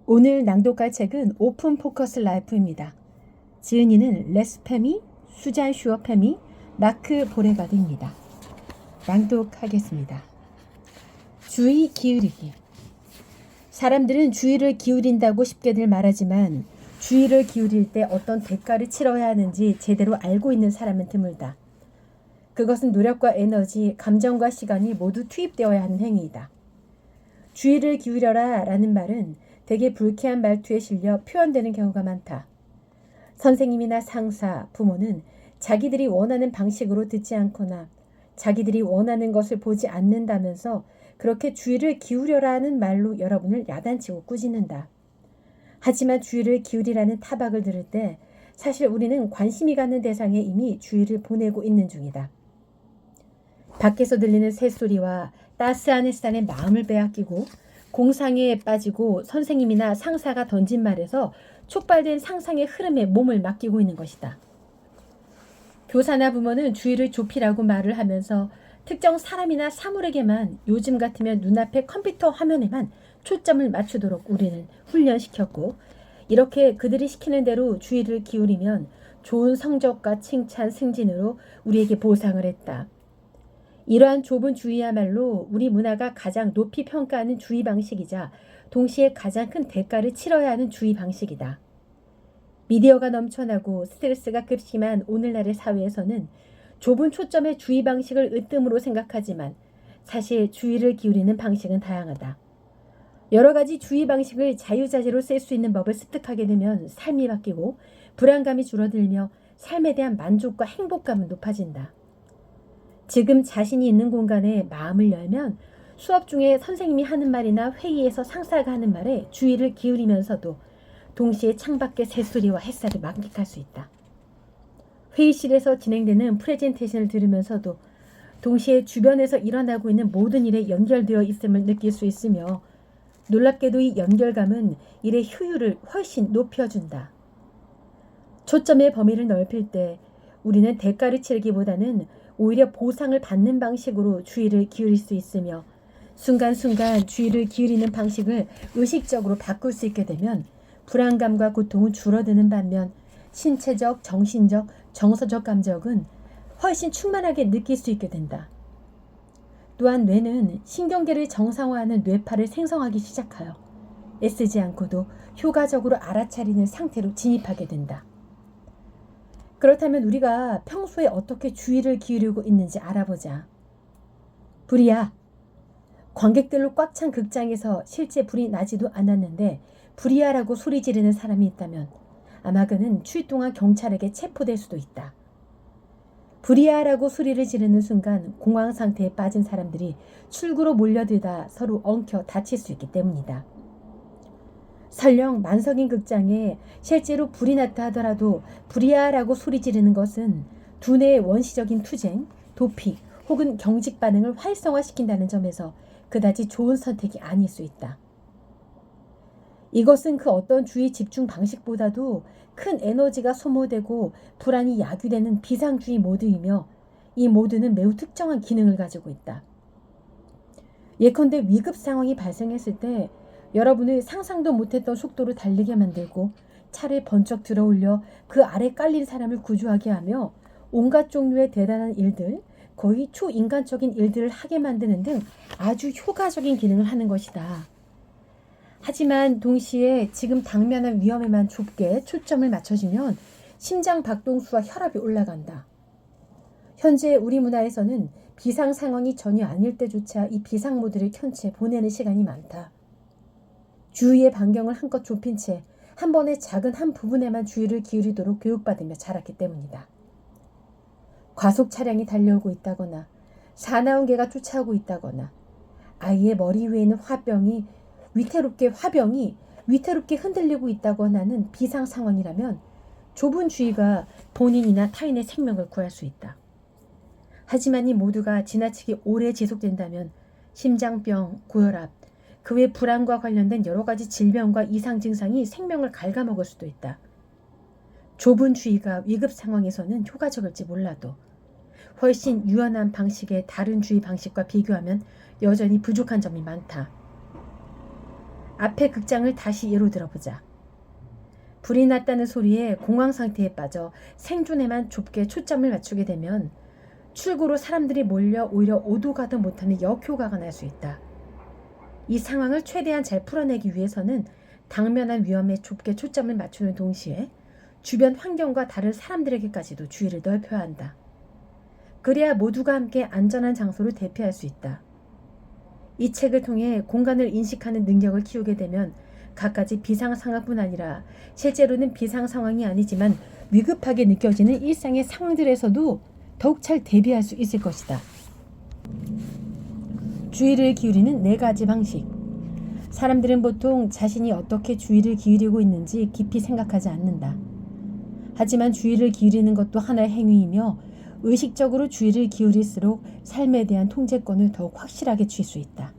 오늘 낭독할 책은 오픈 포커스 라이프입니다. 지은이는 레스 페미, 수잔 슈어 페미, 마크 보레가드입니다. 낭독하겠습니다. 주의 기울이기. 사람들은 주의를 기울인다고 쉽게들 말하지만 주의를 기울일 때 어떤 대가를 치러야 하는지 제대로 알고 있는 사람은 드물다. 그것은 노력과 에너지, 감정과 시간이 모두 투입되어야 하는 행위이다. 주의를 기울여라 라는 말은 되게 불쾌한 말투에 실려 표현되는 경우가 많다. 선생님이나 상사, 부모는 자기들이 원하는 방식으로 듣지 않거나 자기들이 원하는 것을 보지 않는다면서 그렇게 주의를 기울여라 하는 말로 여러분을 야단치고 꾸짖는다. 하지만 주의를 기울이라는 타박을 들을 때 사실 우리는 관심이 가는 대상에 이미 주의를 보내고 있는 중이다. 밖에서 들리는 새소리와 따스한 햇살에 마음을 빼앗기고 공상에 빠지고 선생님이나 상사가 던진 말에서 촉발된 상상의 흐름에 몸을 맡기고 있는 것이다. 교사나 부모는 주의를 좁히라고 말을 하면서 특정 사람이나 사물에게만 요즘 같으면 눈앞의 컴퓨터 화면에만 초점을 맞추도록 우리는 훈련시켰고 이렇게 그들이 시키는 대로 주의를 기울이면 좋은 성적과 칭찬, 승진으로 우리에게 보상을 했다. 이러한 좁은 주의야말로 우리 문화가 가장 높이 평가하는 주의 방식이자 동시에 가장 큰 대가를 치러야 하는 주의 방식이다. 미디어가 넘쳐나고 스트레스가 급심한 오늘날의 사회에서는 좁은 초점의 주의 방식을 으뜸으로 생각하지만 사실 주의를 기울이는 방식은 다양하다. 여러 가지 주의 방식을 자유자재로 쓸 수 있는 법을 습득하게 되면 삶이 바뀌고 불안감이 줄어들며 삶에 대한 만족과 행복감은 높아진다. 지금 자신이 있는 공간에 마음을 열면 수업 중에 선생님이 하는 말이나 회의에서 상사가 하는 말에 주의를 기울이면서도 동시에 창밖의 새소리와 햇살을 만끽할 수 있다. 회의실에서 진행되는 프레젠테이션을 들으면서도 동시에 주변에서 일어나고 있는 모든 일에 연결되어 있음을 느낄 수 있으며 놀랍게도 이 연결감은 일의 효율을 훨씬 높여준다. 초점의 범위를 넓힐 때 우리는 대가를 치르기보다는 오히려 보상을 받는 방식으로 주의를 기울일 수 있으며 순간순간 주의를 기울이는 방식을 의식적으로 바꿀 수 있게 되면 불안감과 고통은 줄어드는 반면 신체적, 정신적, 정서적 감정은 훨씬 충만하게 느낄 수 있게 된다. 또한 뇌는 신경계를 정상화하는 뇌파를 생성하기 시작하여 애쓰지 않고도 효과적으로 알아차리는 상태로 진입하게 된다. 그렇다면 우리가 평소에 어떻게 주의를 기울이고 있는지 알아보자. 불이야. 관객들로 꽉 찬 극장에서 실제 불이 나지도 않았는데 불이야라고 소리 지르는 사람이 있다면 아마 그는 출동한 경찰에게 체포될 수도 있다. 불이야라고 소리를 지르는 순간 공황 상태에 빠진 사람들이 출구로 몰려들다 서로 엉켜 다칠 수 있기 때문이다. 설령 만석인 극장에 실제로 불이 났다 하더라도 불이야라고 소리 지르는 것은 두뇌의 원시적인 투쟁, 도피 혹은 경직 반응을 활성화시킨다는 점에서 그다지 좋은 선택이 아닐 수 있다. 이것은 그 어떤 주의 집중 방식보다도 큰 에너지가 소모되고 불안이 야기되는 비상주의 모드이며 이 모드는 매우 특정한 기능을 가지고 있다. 예컨대 위급 상황이 발생했을 때 여러분의 상상도 못했던 속도로 달리게 만들고 차를 번쩍 들어올려 그 아래 깔린 사람을 구조하게 하며 온갖 종류의 대단한 일들, 거의 초인간적인 일들을 하게 만드는 등 아주 효과적인 기능을 하는 것이다. 하지만 동시에 지금 당면한 위험에만 좁게 초점을 맞춰주면 심장 박동수와 혈압이 올라간다. 현재 우리 문화에서는 비상 상황이 전혀 아닐 때조차 이 비상 모드를 켠 채 보내는 시간이 많다. 주의의 반경을 한껏 좁힌 채 한 번에 작은 한 부분에만 주의를 기울이도록 교육받으며 자랐기 때문이다. 과속 차량이 달려오고 있다거나 사나운 개가 쫓아오고 있다거나 아이의 머리 위에 있는 화병이 위태롭게 흔들리고 있다거나 하는 비상 상황이라면 좁은 주의가 본인이나 타인의 생명을 구할 수 있다. 하지만 이 모두가 지나치게 오래 지속된다면 심장병, 고혈압, 그 외 불안과 관련된 여러 가지 질병과 이상 증상이 생명을 갉아먹을 수도 있다. 좁은 주의가 위급 상황에서는 효과적일지 몰라도 훨씬 유연한 방식의 다른 주의 방식과 비교하면 여전히 부족한 점이 많다. 앞의 극장을 다시 예로 들어보자. 불이 났다는 소리에 공황 상태에 빠져 생존에만 좁게 초점을 맞추게 되면 출구로 사람들이 몰려 오히려 오도 가도 못하는 역효과가 날 수 있다. 이 상황을 최대한 잘 풀어내기 위해서는 당면한 위험에 좁게 초점을 맞추는 동시에 주변 환경과 다른 사람들에게까지도 주의를 넓혀야 한다. 그래야 모두가 함께 안전한 장소를 대피할 수 있다. 이 책을 통해 공간을 인식하는 능력을 키우게 되면 갖가지 비상 상황뿐 아니라 실제로는 비상 상황이 아니지만 위급하게 느껴지는 일상의 상황들에서도 더욱 잘 대비할 수 있을 것이다. 주의를 기울이는 4가지 방식. 사람들은 보통 자신이 어떻게 주의를 기울이고 있는지 깊이 생각하지 않는다. 하지만 주의를 기울이는 것도 하나의 행위이며 의식적으로 주의를 기울일수록 삶에 대한 통제권을 더욱 확실하게 쥘 수 있다.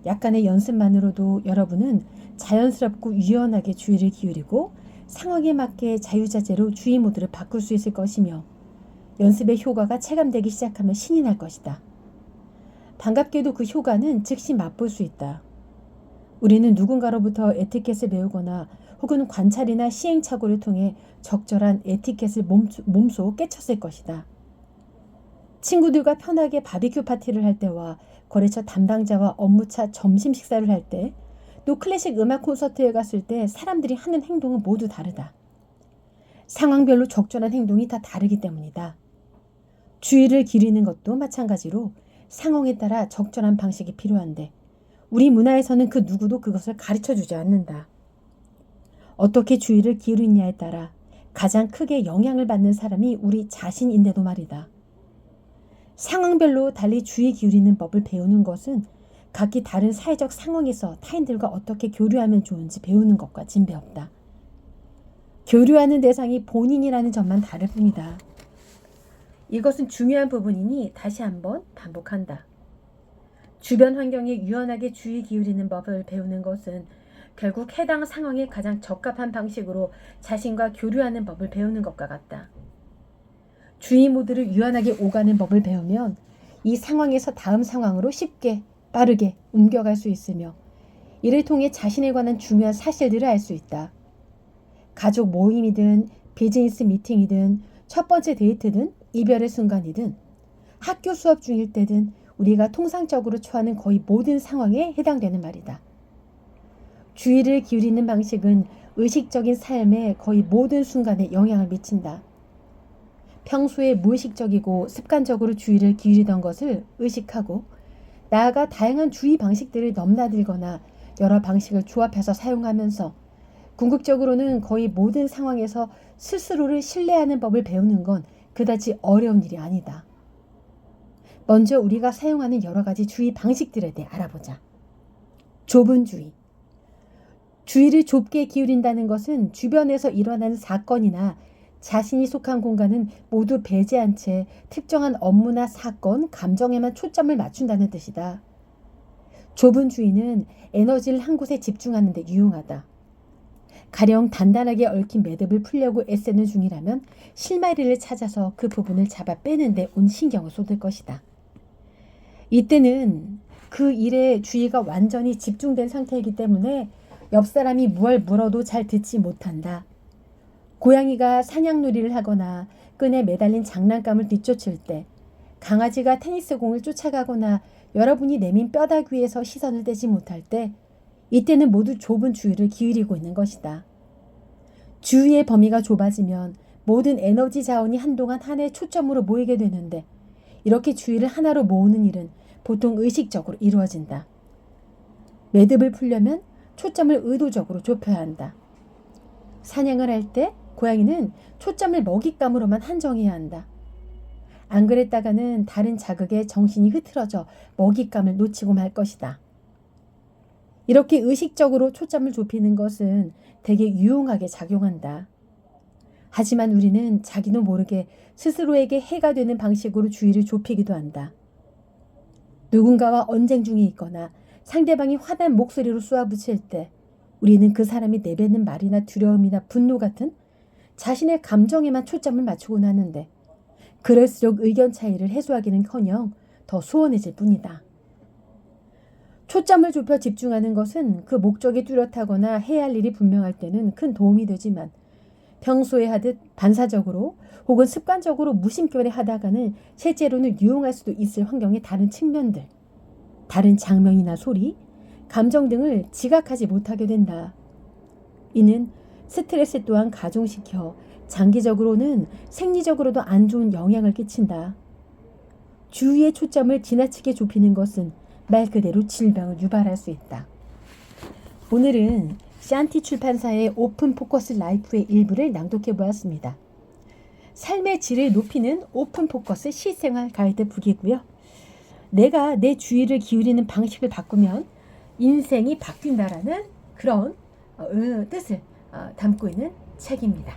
약간의 연습만으로도 여러분은 자연스럽고 유연하게 주의를 기울이고 상황에 맞게 자유자재로 주의 모드를 바꿀 수 있을 것이며 연습의 효과가 체감되기 시작하면 신이 날 것이다. 반갑게도 그 효과는 즉시 맛볼 수 있다. 우리는 누군가로부터 에티켓을 배우거나 혹은 관찰이나 시행착오를 통해 적절한 에티켓을 몸소 깨쳤을 것이다. 친구들과 편하게 바비큐 파티를 할 때와 거래처 담당자와 업무차 점심 식사를 할 때, 또 클래식 음악 콘서트에 갔을 때 사람들이 하는 행동은 모두 다르다. 상황별로 적절한 행동이 다 다르기 때문이다. 주의를 기르는 것도 마찬가지로 상황에 따라 적절한 방식이 필요한데 우리 문화에서는 그 누구도 그것을 가르쳐주지 않는다. 어떻게 주의를 기울이냐에 따라 가장 크게 영향을 받는 사람이 우리 자신인데도 말이다. 상황별로 달리 주의 기울이는 법을 배우는 것은 각기 다른 사회적 상황에서 타인들과 어떻게 교류하면 좋은지 배우는 것과 진배없다. 교류하는 대상이 본인이라는 점만 다를 뿐이다. 이것은 중요한 부분이니 다시 한번 반복한다. 주변 환경에 유연하게 주의 기울이는 법을 배우는 것은 결국 해당 상황에 가장 적합한 방식으로 자신과 교류하는 법을 배우는 것과 같다. 주의 모드를 유연하게 오가는 법을 배우면 이 상황에서 다음 상황으로 쉽게 빠르게 옮겨갈 수 있으며 이를 통해 자신에 관한 중요한 사실들을 알 수 있다. 가족 모임이든 비즈니스 미팅이든 첫 번째 데이트든 이별의 순간이든 학교 수업 중일 때든 우리가 통상적으로 처하는 거의 모든 상황에 해당되는 말이다. 주의를 기울이는 방식은 의식적인 삶의 거의 모든 순간에 영향을 미친다. 평소에 무의식적이고 습관적으로 주의를 기울이던 것을 의식하고 나아가 다양한 주의 방식들을 넘나들거나 여러 방식을 조합해서 사용하면서 궁극적으로는 거의 모든 상황에서 스스로를 신뢰하는 법을 배우는 건 그다지 어려운 일이 아니다. 먼저 우리가 사용하는 여러 가지 주의 방식들에 대해 알아보자. 좁은 주의. 주의를 좁게 기울인다는 것은 주변에서 일어나는 사건이나 자신이 속한 공간은 모두 배제한 채 특정한 업무나 사건, 감정에만 초점을 맞춘다는 뜻이다. 좁은 주의는 에너지를 한 곳에 집중하는 데 유용하다. 가령 단단하게 얽힌 매듭을 풀려고 애쓰는 중이라면 실마리를 찾아서 그 부분을 잡아 빼는 데 온 신경을 쏟을 것이다. 이때는 그 일에 주의가 완전히 집중된 상태이기 때문에 옆 사람이 뭘 물어도 잘 듣지 못한다. 고양이가 사냥놀이를 하거나 끈에 매달린 장난감을 뒤쫓을 때, 강아지가 테니스공을 쫓아가거나 여러분이 내민 뼈다귀 위에서 시선을 떼지 못할 때, 이때는 모두 좁은 주의를 기울이고 있는 것이다. 주의의 범위가 좁아지면 모든 에너지 자원이 한동안 하나의 초점으로 모이게 되는데 이렇게 주의를 하나로 모으는 일은 보통 의식적으로 이루어진다. 매듭을 풀려면 초점을 의도적으로 좁혀야 한다. 사냥을 할 때 고양이는 초점을 먹잇감으로만 한정해야 한다. 안 그랬다가는 다른 자극에 정신이 흐트러져 먹잇감을 놓치고 말 것이다. 이렇게 의식적으로 초점을 좁히는 것은 되게 유용하게 작용한다. 하지만 우리는 자기도 모르게 스스로에게 해가 되는 방식으로 주의를 좁히기도 한다. 누군가와 언쟁 중에 있거나 상대방이 화난 목소리로 쏘아붙일 때 우리는 그 사람이 내뱉는 말이나 두려움이나 분노 같은 자신의 감정에만 초점을 맞추곤 하는데 그럴수록 의견 차이를 해소하기는커녕 더 소원해질 뿐이다. 초점을 좁혀 집중하는 것은 그 목적이 뚜렷하거나 해야 할 일이 분명할 때는 큰 도움이 되지만 평소에 하듯 반사적으로 혹은 습관적으로 무심결에 하다가는 실제로는 유용할 수도 있을 환경의 다른 측면들, 다른 장면이나 소리, 감정 등을 지각하지 못하게 된다. 이는 스트레스 또한 가중시켜 장기적으로는 생리적으로도 안 좋은 영향을 끼친다. 주의의 초점을 지나치게 좁히는 것은 말 그대로 질병을 유발할 수 있다. 오늘은 샨티 출판사의 오픈 포커스 라이프의 일부를 낭독해 보았습니다. 삶의 질을 높이는 오픈 포커스 실생활 가이드북이고요. 내가 내 주의를 기울이는 방식을 바꾸면 인생이 바뀐다라는 그런 뜻을 담고 있는 책입니다.